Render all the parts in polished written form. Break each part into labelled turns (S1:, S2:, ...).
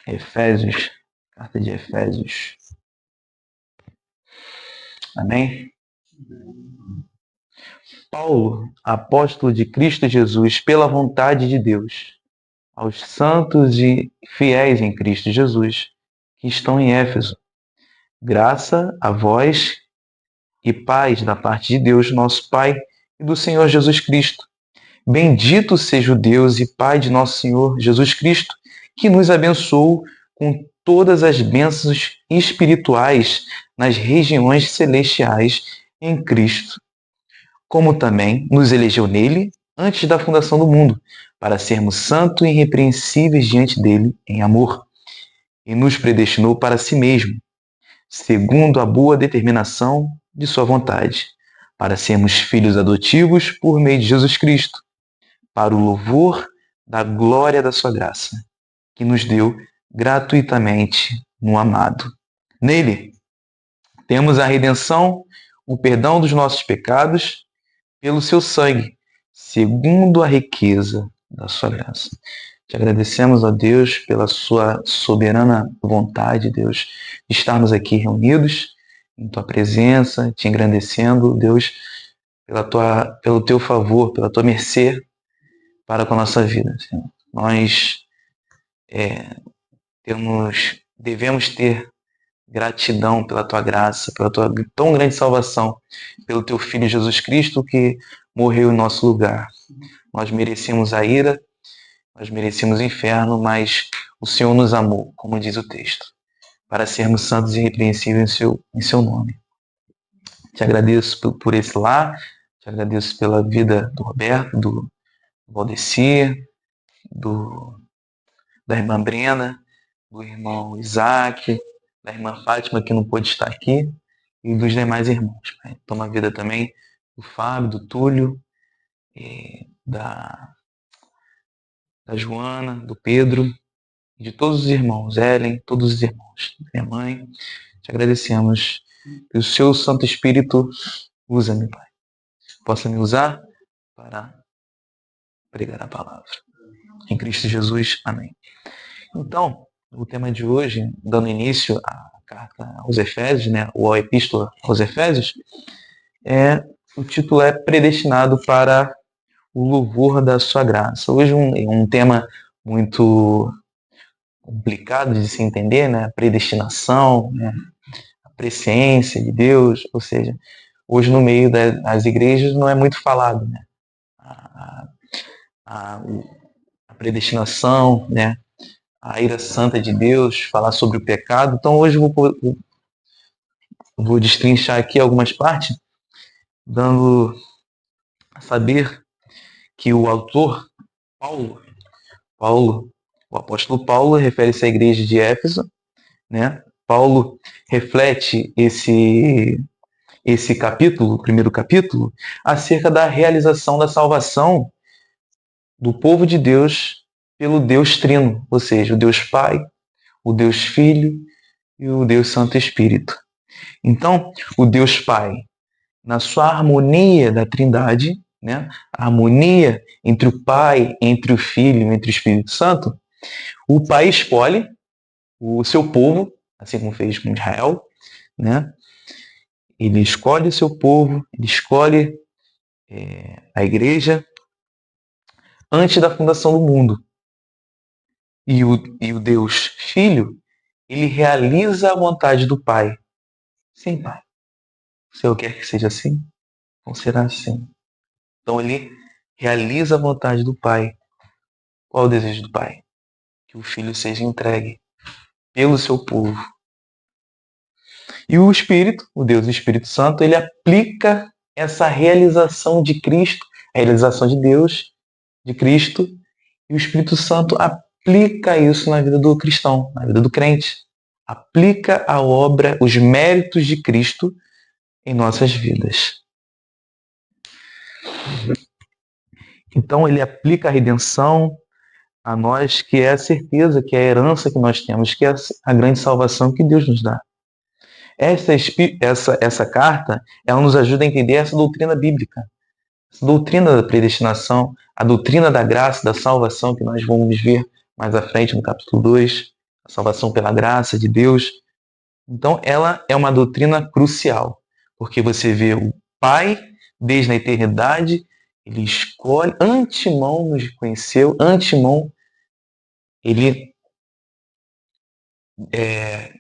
S1: Efésios, carta de Efésios. Amém? Paulo, apóstolo de Cristo Jesus, pela vontade de Deus, aos santos e fiéis em Cristo Jesus, que estão em Éfeso, graça a vós e paz da parte de Deus, nosso Pai, e do Senhor Jesus Cristo. Bendito seja o Deus e Pai de nosso Senhor Jesus Cristo, que nos abençoou com todas as bênçãos espirituais nas regiões celestiais em Cristo, como também nos elegeu nele antes da fundação do mundo, para sermos santos e irrepreensíveis diante dele em amor, e nos predestinou para si mesmo, segundo a boa determinação de sua vontade, para sermos filhos adotivos por meio de Jesus Cristo, para o louvor da glória da sua graça, que nos deu gratuitamente no amado. Nele, temos a redenção, o perdão dos nossos pecados, pelo seu sangue, segundo a riqueza da sua graça. Te agradecemos, ó Deus, pela sua soberana vontade, Deus, de estarmos aqui reunidos em tua presença, te engrandecendo, Deus, pelo teu favor, pela tua mercê para com a nossa vida, Senhor. Nós devemos ter gratidão pela tua graça, pela tua tão grande salvação, pelo teu Filho Jesus Cristo que morreu em nosso lugar. Nós merecemos a ira, nós merecemos o inferno, mas o Senhor nos amou, como diz o texto, para sermos santos e irrepreensíveis em seu nome. Te agradeço por esse lar, te agradeço pela vida do Roberto, do Valdeci, da irmã Brena, do irmão Isaac, da irmã Fátima, que não pôde estar aqui, e dos demais irmãos. Toma a vida também do Fábio, do Túlio, da Joana, do Pedro, de todos os irmãos, Ellen, todos os irmãos, minha mãe. Te agradecemos que o seu Santo Espírito usa-me, Pai. Possa me usar para pregar a palavra. Em Cristo Jesus, amém. Então, o tema de hoje, dando início à carta aos Efésios, ou à epístola aos Efésios, o título é Predestinado para o Louvor da Sua Graça. Hoje um tema muito complicado de se entender, a predestinação, a presciência de Deus, ou seja, hoje no meio das igrejas não é muito falado, a predestinação, a ira santa de Deus, falar sobre o pecado. Então hoje eu vou destrinchar aqui algumas partes, dando a saber que o autor Paulo, o apóstolo Paulo, refere-se à igreja de Éfeso, Paulo reflete esse capítulo, o primeiro capítulo, acerca da realização da salvação do povo de Deus pelo Deus Trino, ou seja, o Deus Pai, o Deus Filho e o Deus Santo Espírito. Então, o Deus Pai, na sua harmonia da Trindade, a harmonia entre o Pai, entre o Filho, entre o Espírito Santo, o Pai escolhe o seu povo, assim como fez com Israel, Ele escolhe o seu povo, ele escolhe a igreja antes da fundação do mundo. E o Deus Filho, ele realiza a vontade do Pai. Sim, Pai. O Senhor quer que seja assim? Então será assim. Então ele realiza a vontade do Pai. Qual é o desejo do Pai? Que o Filho seja entregue pelo seu povo. E o Espírito, o Deus do Espírito Santo, ele aplica essa realização de Cristo, a realização de Deus, de Cristo, e o Espírito Santo aplica isso na vida do cristão, na vida do crente. Aplica a obra, os méritos de Cristo em nossas vidas. Então ele aplica a redenção a nós, que é a certeza, que é a herança que nós temos, que é a grande salvação que Deus nos dá. Essa carta, ela nos ajuda a entender essa doutrina bíblica, essa doutrina da predestinação, a doutrina da graça, da salvação, que nós vamos ver mais à frente no capítulo 2, a salvação pela graça de Deus. Então, ela é uma doutrina crucial, porque você vê o Pai, desde a eternidade, ele escolhe, antemão nos conheceu, antemão ele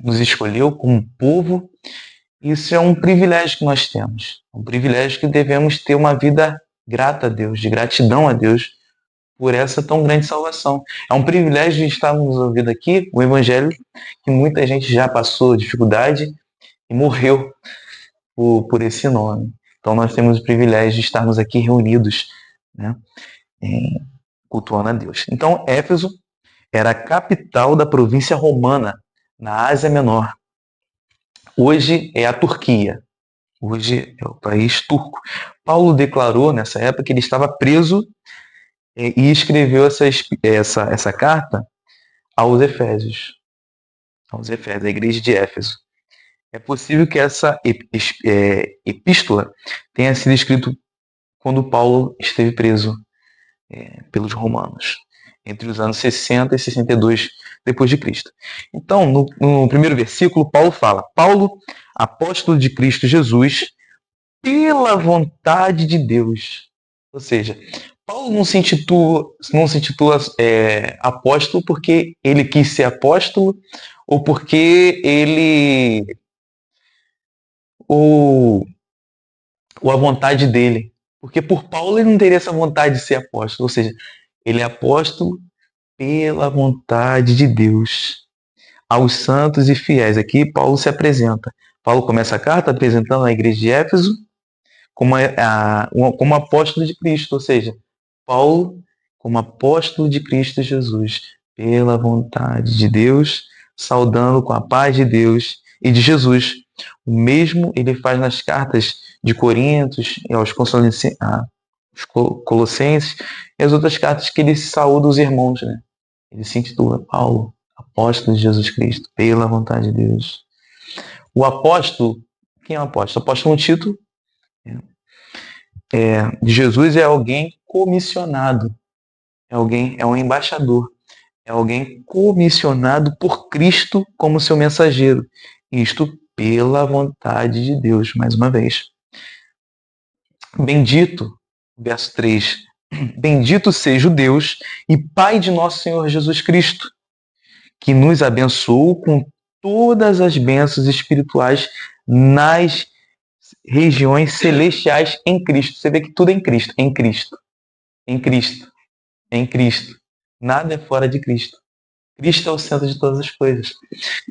S1: nos escolheu como povo. Isso é um privilégio que nós temos, um privilégio que devemos ter uma vida grata a Deus, de gratidão a Deus por essa tão grande salvação. É um privilégio de estarmos ouvindo aqui o Evangelho que muita gente já passou dificuldade e morreu por esse nome. Então nós temos o privilégio de estarmos aqui reunidos, né, cultuando a Deus. Então Éfeso era a capital da província romana, na Ásia Menor. Hoje é a Turquia. Hoje é o país turco. Paulo declarou nessa época que ele estava preso e escreveu essa carta aos Efésios, à igreja de Éfeso. É possível que essa epístola tenha sido escrita quando Paulo esteve preso pelos romanos, entre os anos 60 e 62 depois de Cristo. Então, no primeiro versículo, Paulo fala: Paulo, apóstolo de Cristo Jesus, pela vontade de Deus. Ou seja, Paulo não se intitula apóstolo porque ele quis ser apóstolo ou porque ele ou a vontade dele. Porque por Paulo ele não teria essa vontade de ser apóstolo. Ou seja, ele é apóstolo pela vontade de Deus aos santos e fiéis. Aqui Paulo se apresenta. Paulo começa a carta apresentando a igreja de Éfeso como apóstolo de Cristo, ou seja, Paulo como apóstolo de Cristo Jesus, pela vontade de Deus, saudando com a paz de Deus e de Jesus. O mesmo ele faz nas cartas de Coríntios e aos Colossenses e as outras cartas que ele saúda os irmãos, né? Ele se intitula Paulo, apóstolo de Jesus Cristo, pela vontade de Deus. O apóstolo, quem é o apóstolo? O apóstolo é um título de Jesus, é alguém comissionado, é um embaixador, é alguém comissionado por Cristo como seu mensageiro. Isto pela vontade de Deus, mais uma vez. Bendito, verso 3, bendito seja o Deus e Pai de nosso Senhor Jesus Cristo, que nos abençoou com todas as bênçãos espirituais nas regiões celestiais em Cristo. Você vê que tudo é em Cristo, em Cristo, em Cristo, em Cristo. Nada é fora de Cristo. Cristo é o centro de todas as coisas.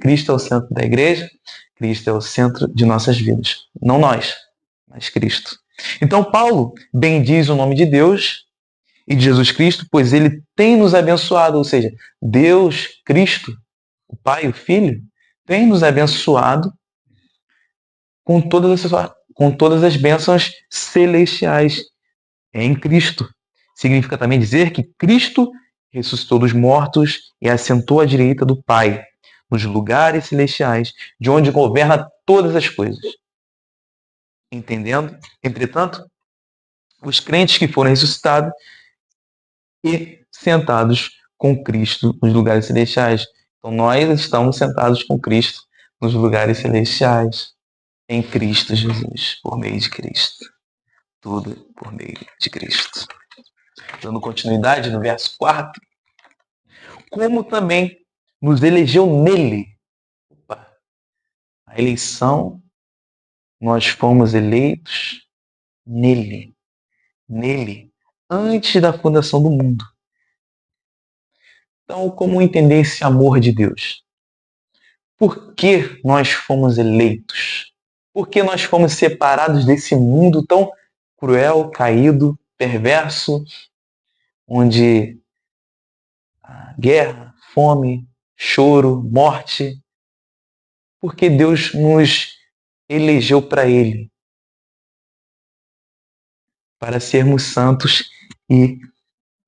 S1: Cristo é o centro da igreja, Cristo é o centro de nossas vidas. Não nós, mas Cristo. Então Paulo bendiz o nome de Deus e de Jesus Cristo, pois ele tem nos abençoado, ou seja, Deus, Cristo, o Pai e o Filho, tem nos abençoado com todas as bênçãos celestiais em Cristo. Significa também dizer que Cristo ressuscitou dos mortos e assentou à direita do Pai, nos lugares celestiais, de onde governa todas as coisas. Entendendo? Entretanto, os crentes que foram ressuscitados e sentados com Cristo nos lugares celestiais. Então nós estamos sentados com Cristo nos lugares celestiais, em Cristo Jesus, por meio de Cristo. Tudo por meio de Cristo. Dando continuidade no verso 4, como também nos elegeu nele. A eleição, nós fomos eleitos nele, antes da fundação do mundo. Então, como entender esse amor de Deus? Por que nós fomos eleitos? Por que nós fomos separados desse mundo tão cruel, caído, perverso, onde guerra, fome, choro, morte? Porque Deus nos elegeu para Ele, para sermos santos e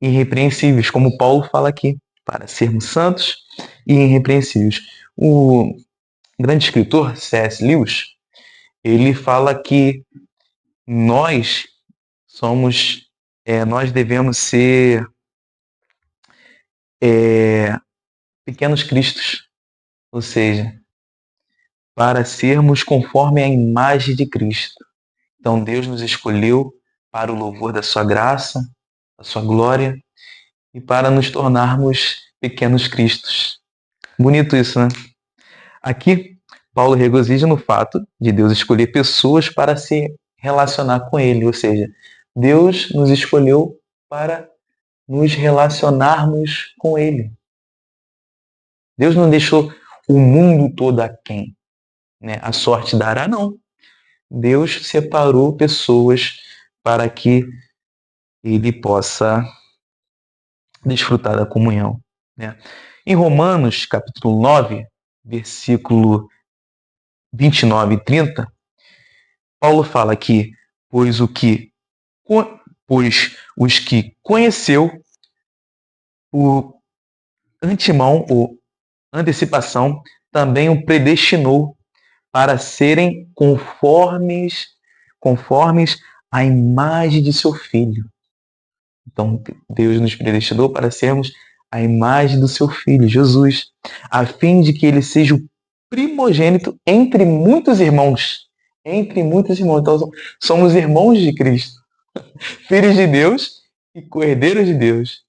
S1: irrepreensíveis, como Paulo fala aqui, para sermos santos e irrepreensíveis. O grande escritor C.S. Lewis, ele fala que nós nós devemos ser pequenos cristos. Ou seja, para sermos conforme a imagem de Cristo. Então Deus nos escolheu para o louvor da sua graça, da sua glória e para nos tornarmos pequenos Cristos. Bonito isso, né? Aqui, Paulo regozija no fato de Deus escolher pessoas para se relacionar com Ele, ou seja, Deus nos escolheu para nos relacionarmos com Ele. Deus não deixou o mundo todo a quem, né? A sorte dará, não. Deus separou pessoas para que Ele possa desfrutar da comunhão, né? Em Romanos, capítulo 9, versículo 29 e 30, Paulo fala que, pois, pois os que conheceu por antemão ou antecipação, também o predestinou para serem conformes à imagem de seu Filho. Então, Deus nos predestinou para sermos a imagem do seu Filho, Jesus, a fim de que ele seja o primogênito entre muitos irmãos. Entre muitos irmãos. Então, somos irmãos de Cristo, filhos de Deus e co-herdeiros de Deus,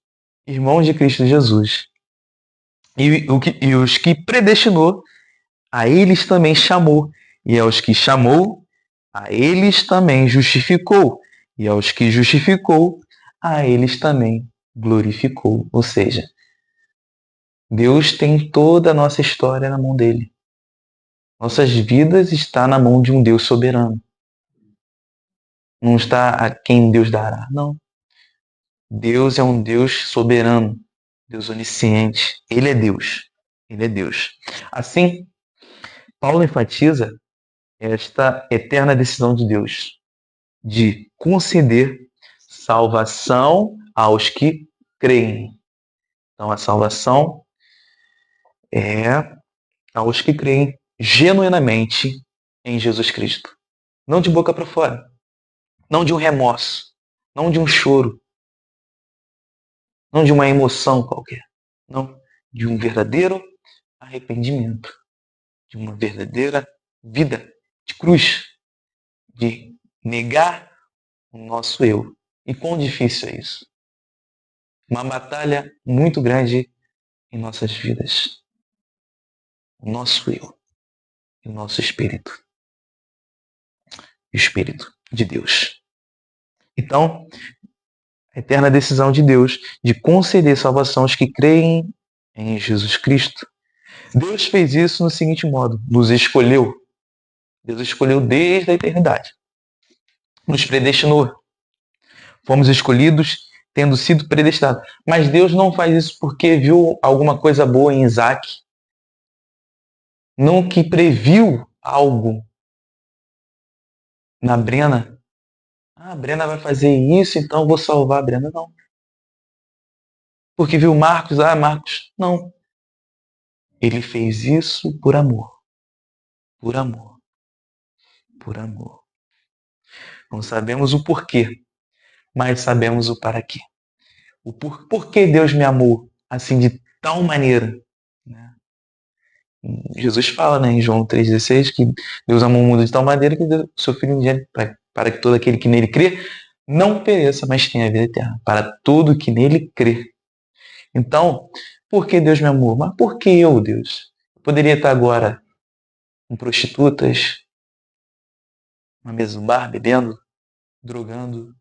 S1: irmãos de Cristo Jesus. E os que predestinou, a eles também chamou. E aos que chamou, a eles também justificou. E aos que justificou, a eles também glorificou. Ou seja, Deus tem toda a nossa história na mão dele. Nossas vidas estão na mão de um Deus soberano. Não está a quem Deus dará, não. Deus é um Deus soberano, Deus onisciente. Ele é Deus. Ele é Deus. Assim, Paulo enfatiza esta eterna decisão de Deus de conceder salvação aos que creem. Então, a salvação é aos que creem genuinamente em Jesus Cristo. Não de boca para fora. Não de um remorso. Não de um choro. Não de uma emoção qualquer. Não. De um verdadeiro arrependimento. De uma verdadeira vida de cruz. De negar o nosso eu. E quão difícil é isso? Uma batalha muito grande em nossas vidas. O nosso eu. O nosso espírito. O Espírito de Deus. Então, a eterna decisão de Deus de conceder salvação aos que creem em Jesus Cristo. Deus fez isso no seguinte modo: nos escolheu. Deus escolheu desde a eternidade. Nos predestinou. Fomos escolhidos tendo sido predestinados. Mas Deus não faz isso porque viu alguma coisa boa em Isaac. Não que previu algo na Brena. Ah, a Brena vai fazer isso, então eu vou salvar a Brena. Não. Porque viu Marcos. Ah, Marcos. Não. Ele fez isso por amor. Por amor. Por amor. Não sabemos o porquê, mas sabemos o para quê. O por que Deus me amou assim de tal maneira. Né? Jesus fala, né, em João 3,16 que Deus amou o mundo de tal maneira que deu o seu Filho unigênito para que todo aquele que nele crê não pereça, mas tenha a vida eterna. Para todo que nele crê. Então, por que Deus me amou? Mas por que eu, Deus? Eu poderia estar agora com prostitutas, uma mesa no bar, bebendo, drogando,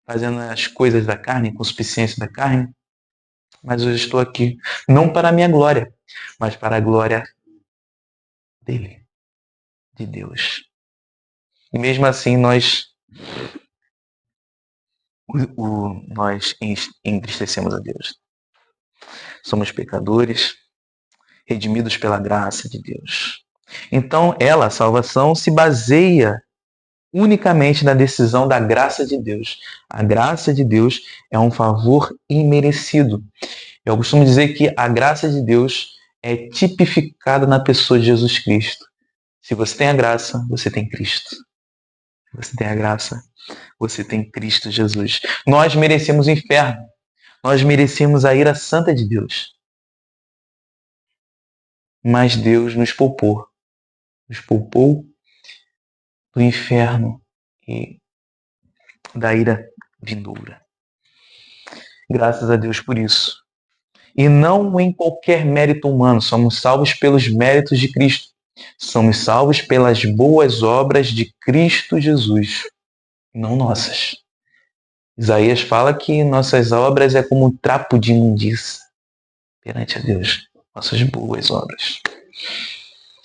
S1: fazendo as coisas da carne, com suficiência da carne, mas eu estou aqui não para a minha glória, mas para a glória dele, de Deus. E mesmo assim nós entristecemos a Deus. Somos pecadores, redimidos pela graça de Deus. Então a salvação, se baseia unicamente na decisão da graça de Deus. A graça de Deus é um favor imerecido. Eu costumo dizer que a graça de Deus é tipificada na pessoa de Jesus Cristo. Se você tem a graça, você tem Cristo. Se você tem a graça, você tem Cristo Jesus. Nós merecemos o inferno. Nós merecemos a ira santa de Deus. mas Deus nos poupou do inferno e da ira vindoura. Graças a Deus por isso. E não em qualquer mérito humano, somos salvos pelos méritos de Cristo. Somos salvos pelas boas obras de Cristo Jesus, não nossas. Isaías fala que nossas obras é como um trapo de imundícia perante a Deus, nossas boas obras.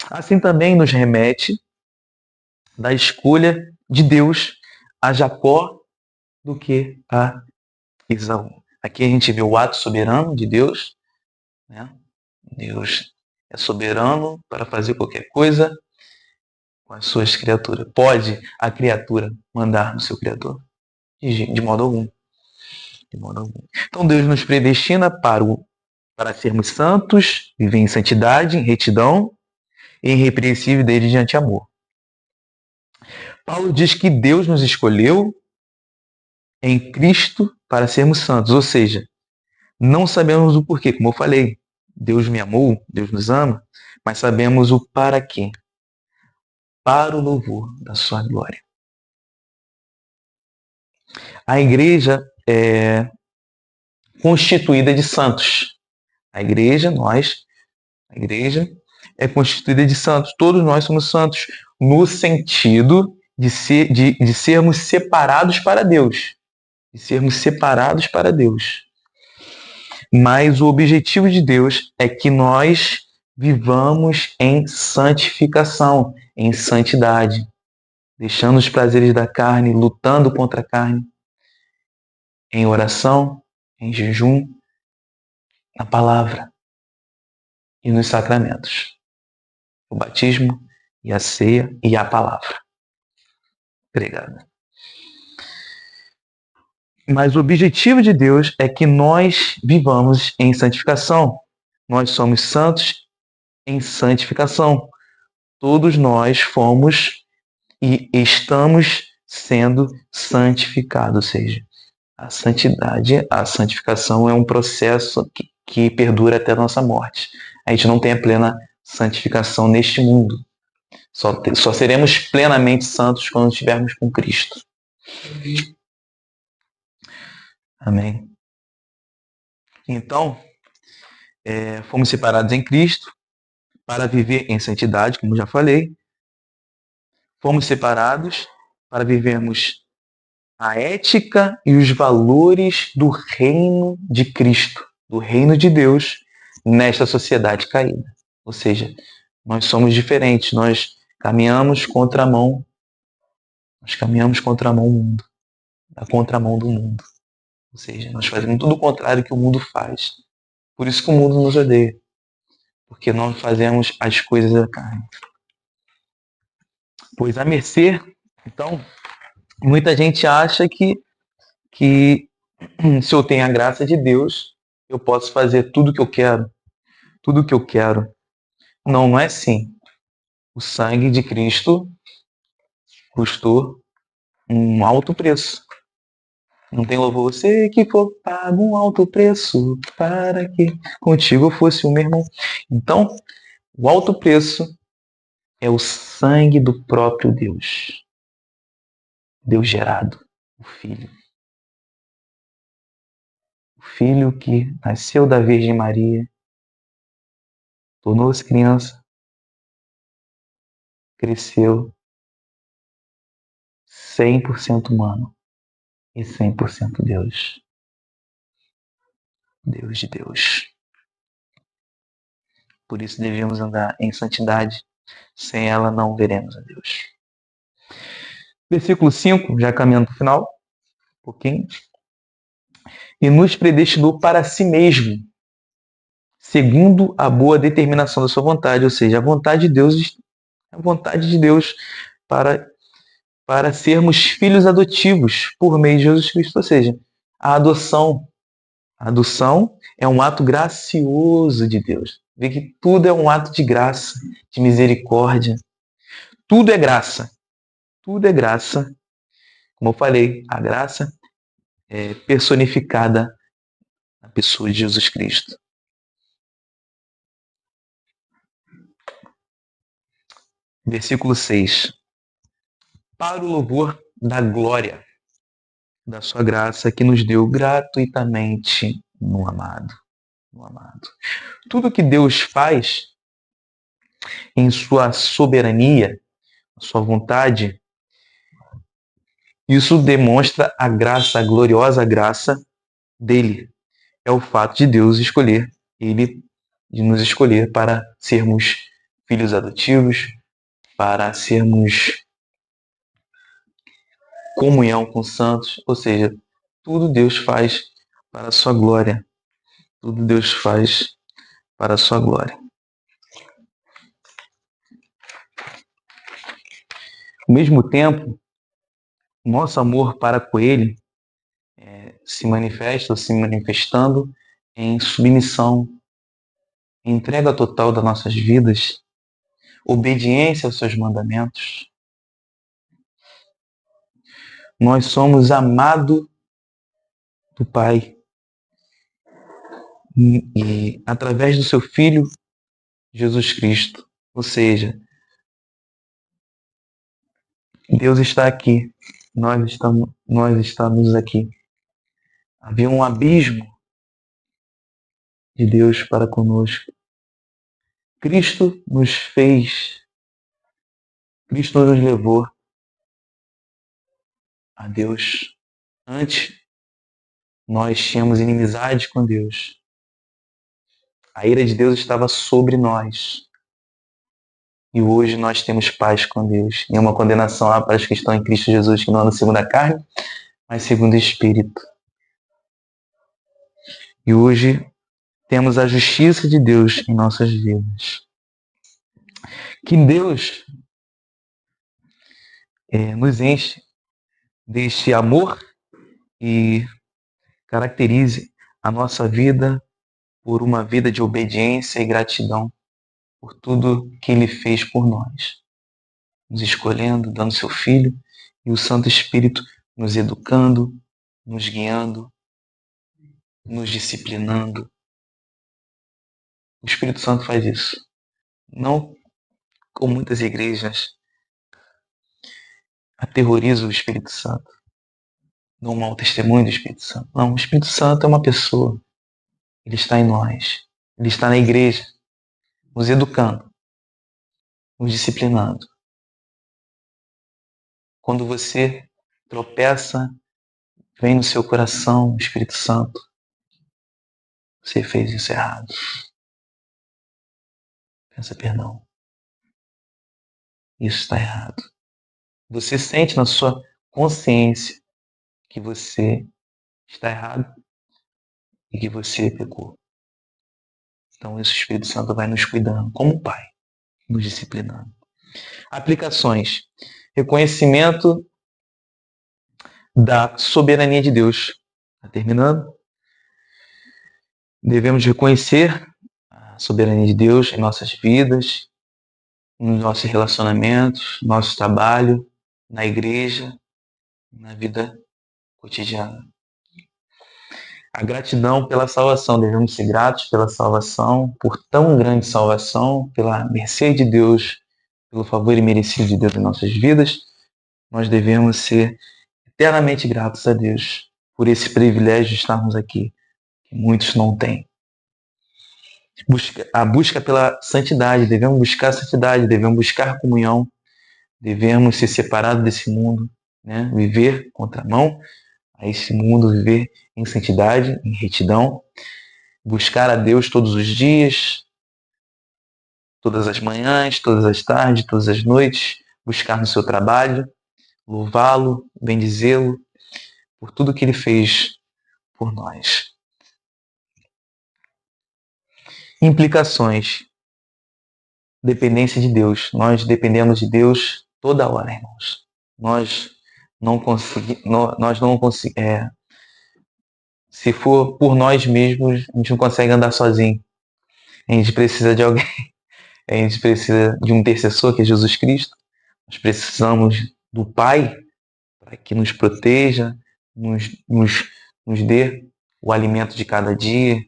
S1: Assim também nos remete da escolha de Deus a Jacó do que a Esaú. Aqui a gente vê o ato soberano de Deus, né? Deus é soberano para fazer qualquer coisa com as suas criaturas. Pode a criatura mandar no seu Criador? De modo algum. De modo algum. Então Deus nos predestina para sermos santos, viver em santidade, em retidão e irrepreensível dele diante amor. Paulo diz que Deus nos escolheu em Cristo para sermos santos, ou seja, não sabemos o porquê, como eu falei, Deus me amou, Deus nos ama, mas sabemos o para quê. Para o louvor da sua glória. A igreja é constituída de santos. A igreja é constituída de santos. Todos nós somos santos no sentido de sermos separados para Deus. De sermos separados para Deus. Mas o objetivo de Deus é que nós vivamos em santificação, em santidade, deixando os prazeres da carne, lutando contra a carne, em oração, em jejum, na palavra e nos sacramentos. O batismo e a ceia e a palavra. Obrigado. Mas o objetivo de Deus é que nós vivamos em santificação. Nós somos santos em santificação. Todos nós fomos e estamos sendo santificados, ou seja, a santidade, a santificação é um processo que perdura até a nossa morte. A gente não tem a plena santificação neste mundo. Só seremos plenamente santos quando estivermos com Cristo. Amém. Então, fomos separados em Cristo para viver em santidade, como já falei. Fomos separados para vivermos a ética e os valores do reino de Cristo, do reino de Deus, nesta sociedade caída. Ou seja, nós somos diferentes, nós caminhamos contramão, do mundo, a contramão do mundo. Ou seja, nós fazemos tudo o contrário que o mundo faz. Por isso que o mundo nos odeia, porque nós fazemos as coisas da carne. Pois a mercê, então, muita gente acha que se eu tenho a graça de Deus, eu posso fazer tudo o que eu quero. Tudo o que eu quero. Não, não é assim. O sangue de Cristo custou um alto preço. Não tem louvor você que for pago um alto preço para que contigo eu fosse o meu irmão. Então, o alto preço é o sangue do próprio Deus. Deus gerado, o Filho. O Filho que nasceu da Virgem Maria, tornou-se criança, cresceu 100% humano e 100% Deus. Deus de Deus. Por isso devemos andar em santidade. Sem ela não veremos a Deus. Versículo 5, já caminhando para o final, um pouquinho. E nos predestinou para si mesmo, segundo a boa determinação da sua vontade. Ou seja, a vontade de Deus para sermos filhos adotivos por meio de Jesus Cristo. Ou seja, a adoção. A adoção é um ato gracioso de Deus. Vê que tudo é um ato de graça, de misericórdia. Tudo é graça. Tudo é graça. Como eu falei, a graça é personificada na pessoa de Jesus Cristo. Versículo 6. Para o louvor da glória da sua graça que nos deu gratuitamente no amado. No amado. Tudo que Deus faz em sua soberania, sua vontade, isso demonstra a graça, a gloriosa graça dele. É o fato de Deus escolher, de nos escolher para sermos filhos adotivos, para sermos comunhão com os santos, ou seja, tudo Deus faz para a sua glória. Tudo Deus faz para a sua glória. Ao mesmo tempo, nosso amor para com Ele se manifesta, se manifestando em submissão, em entrega total das nossas vidas, obediência aos seus mandamentos. Nós somos amados do Pai e através do seu Filho, Jesus Cristo. Ou seja, Deus está aqui, nós estamos aqui. Havia um abismo de Deus para conosco. Cristo nos fez, Cristo nos levou a Deus. Antes, nós tínhamos inimizade com Deus. A ira de Deus estava sobre nós. E hoje nós temos paz com Deus. E uma condenação há para os que estão em Cristo Jesus, que não andam segundo a carne, mas segundo o Espírito. E hoje temos a justiça de Deus em nossas vidas. Que Deus nos enche deste amor e caracterize a nossa vida por uma vida de obediência e gratidão por tudo que Ele fez por nós, nos escolhendo, dando seu Filho, e o Santo Espírito nos educando, nos guiando, nos disciplinando. O Espírito Santo faz isso. Não como muitas igrejas aterrorizam o Espírito Santo, dão um mau testemunho do Espírito Santo. Não, o Espírito Santo é uma pessoa. Ele está em nós. Ele está na igreja, nos educando, nos disciplinando. Quando você tropeça, vem no seu coração o Espírito Santo. Você fez isso errado. Peça perdão. Isso está errado. Você sente na sua consciência que você está errado e que você pecou. Então, esse Espírito Santo vai nos cuidando, como Pai, nos disciplinando. Aplicações. Reconhecimento da soberania de Deus. Está terminando? Devemos reconhecer a soberania de Deus em nossas vidas, nos nossos relacionamentos, no nosso trabalho, na igreja, na vida cotidiana. A gratidão pela salvação. Devemos ser gratos pela salvação, por tão grande salvação, pela mercê de Deus, pelo favor imerecido de Deus em nossas vidas. Nós devemos ser eternamente gratos a Deus por esse privilégio de estarmos aqui, que muitos não têm. A busca pela santidade. Devemos buscar a santidade, devemos buscar comunhão, devemos ser separados desse mundo, né? Viver contramão a esse mundo, viver em santidade, em retidão, buscar a Deus todos os dias, todas as manhãs, todas as tardes, todas as noites, buscar no seu trabalho, louvá-lo, bendizê-lo por tudo que Ele fez por nós. Implicações. Dependência de Deus. Nós dependemos de Deus toda hora, irmãos. Nós não conseguimos. Se for por nós mesmos, a gente não consegue andar sozinho. A gente precisa de alguém. A gente precisa de um intercessor, que é Jesus Cristo. Nós precisamos do Pai para que nos proteja, nos dê o alimento de cada dia,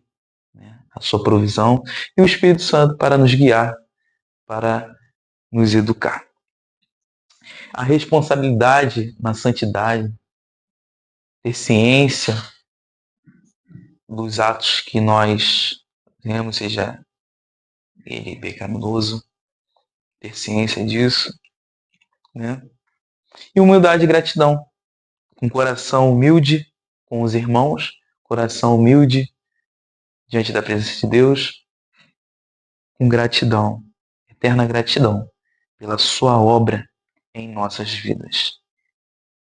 S1: né, a sua provisão. E o Espírito Santo para nos guiar, para nos educar. A responsabilidade na santidade, ter ciência dos atos que nós temos, seja ele pecaminoso, ter ciência disso, né? E humildade e gratidão, um coração humilde com os irmãos, coração humilde diante da presença de Deus, com gratidão, eterna gratidão pela sua obra em nossas vidas,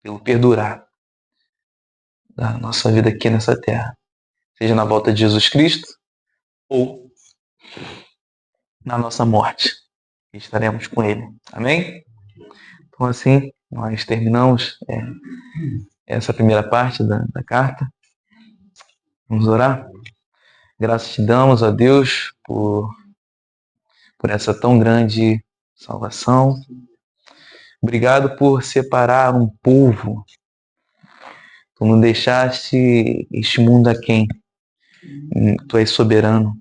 S1: pelo perdurar da nossa vida aqui nessa terra, seja na volta de Jesus Cristo ou na nossa morte, que estaremos com Ele. Amém? Então assim, nós terminamos essa primeira parte da carta. Vamos orar? Graças te damos, ó Deus, por essa tão grande salvação. Obrigado por separar um povo. Tu não deixaste este mundo aquém. Tu és soberano.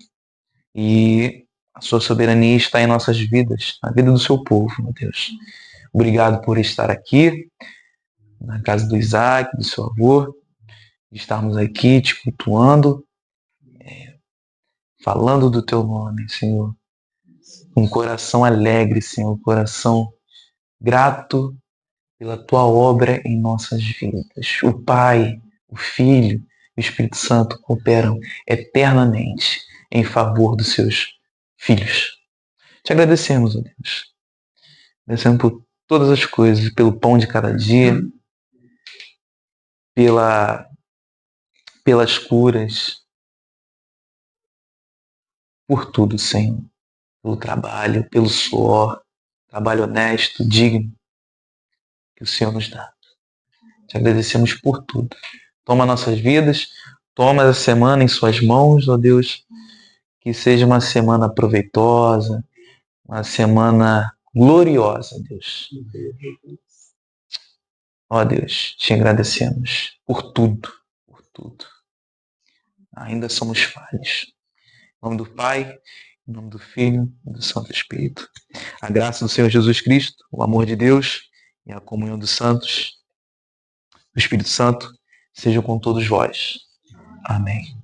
S1: E a sua soberania está em nossas vidas, na vida do seu povo, meu Deus. Obrigado por estar aqui, na casa do Isaac, do seu avô, de estarmos aqui te cultuando, falando do teu nome, Senhor. Um coração alegre, Senhor, um coração grato pela tua obra em nossas vidas. O Pai, o Filho e o Espírito Santo cooperam eternamente em favor dos seus filhos. Te agradecemos, ó Deus. Agradecemos por todas as coisas, pelo pão de cada dia, pelas curas, por tudo, Senhor. Pelo trabalho, pelo suor, trabalho honesto, digno que o Senhor nos dá. Te agradecemos por tudo. Toma nossas vidas, toma essa semana em suas mãos, ó Deus, que seja uma semana proveitosa, uma semana gloriosa, Deus. Ó Deus, te agradecemos por tudo, por tudo. Ainda somos falhos. Em nome do Pai, em nome do Filho e do Santo Espírito. A graça do Senhor Jesus Cristo, o amor de Deus e a comunhão dos santos, do Espírito Santo, sejam com todos vós. Amém.